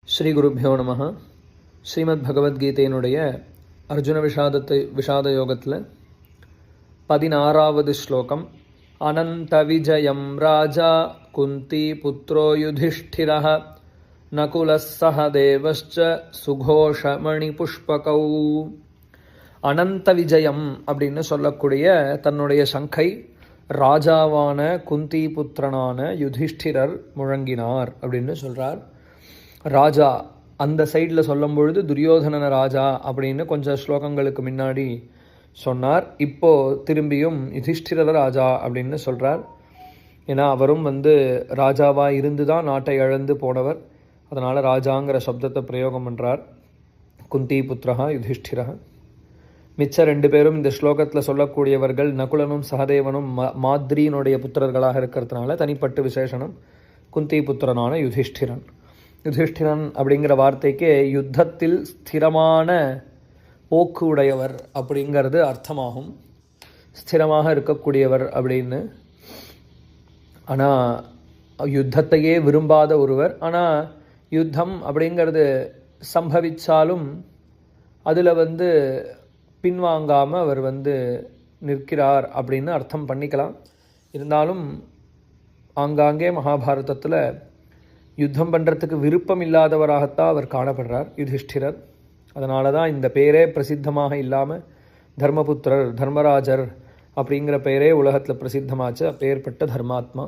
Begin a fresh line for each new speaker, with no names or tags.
ஸ்ரீ குருப்பியோ நம. ஸ்ரீமத் பகவத்கீதையினுடைய அர்ஜுன விஷாத யோகத்தில் 16வது ஸ்லோகம். அனந்த விஜயம் ராஜா குந்தி புத்ரோ யுதிஷ்டிரஹ நகுலஸ் சஹதேவஸ்ச சுகோஷமணி புஷ்பகௌ. அனந்த விஜயம் அப்படின்னு சொல்லக்கூடிய தன்னுடைய சங்கை ராஜாவான குந்தி புத்திரனான யுதிஷ்டிரர் முழங்கினார் அப்படின்னு சொல்கிறார். ராஜா அந்த சைடில் சொல்லும் பொழுது துரியோதனன ராஜா அப்படின்னு கொஞ்சம் ஸ்லோகங்களுக்கு முன்னாடி சொன்னார். இப்போது திரும்பியும் யுதிஷ்டிரர் ராஜா அப்படின்னு சொல்கிறார். ஏன்னா அவரும் ராஜாவாக இருந்து தான் நாட்டை இழந்து போனவர். அதனால் ராஜாங்கிற சப்தத்தை பிரயோகம் பண்ணுறார். குந்தி புத்திரஹா யுதிஷ்டிரா. மிச்ச 2 பேரும் இந்த ஸ்லோகத்தில் சொல்லக்கூடியவர்கள் நகுலனும் சகதேவனும் மாத்ரியினுடைய புத்திரர்களாக இருக்கிறதுனால தனிப்பட்டு விசேஷனம் குந்தி புத்திரனான யுதிஷ்டிரன். யுதிஷ்டிரன் அப்படிங்கிற வார்த்தைக்கு யுத்தத்தில் ஸ்திரமான போக்கு உடையவர் அப்படிங்கிறது அர்த்தமாகும். ஸ்திரமாக இருக்கக்கூடியவர் அப்படின்னு. ஆனால் யுத்தத்தையே விரும்பாத ஒருவர். ஆனால் யுத்தம் அப்படிங்கிறது சம்பவித்தாலும் அதில் பின்வாங்காமல் அவர் நிற்கிறார் அப்படின்னு அர்த்தம் பண்ணிக்கலாம். இருந்தாலும் ஆங்காங்கே மகாபாரதத்தில் யுத்தம் பண்ணுறதுக்கு விருப்பம் இல்லாதவராகத்தான் அவர் காணப்படுறார் யுதிஷ்டிரர். அதனால தான் இந்த பேரே பிரசித்தமாக இல்லாமல் தர்மபுத்திரர் தர்மராஜர் அப்படிங்கிற பெயரே உலகத்தில் பிரசித்தமாச்சு. அப்பேற்பட்ட தர்மாத்மா.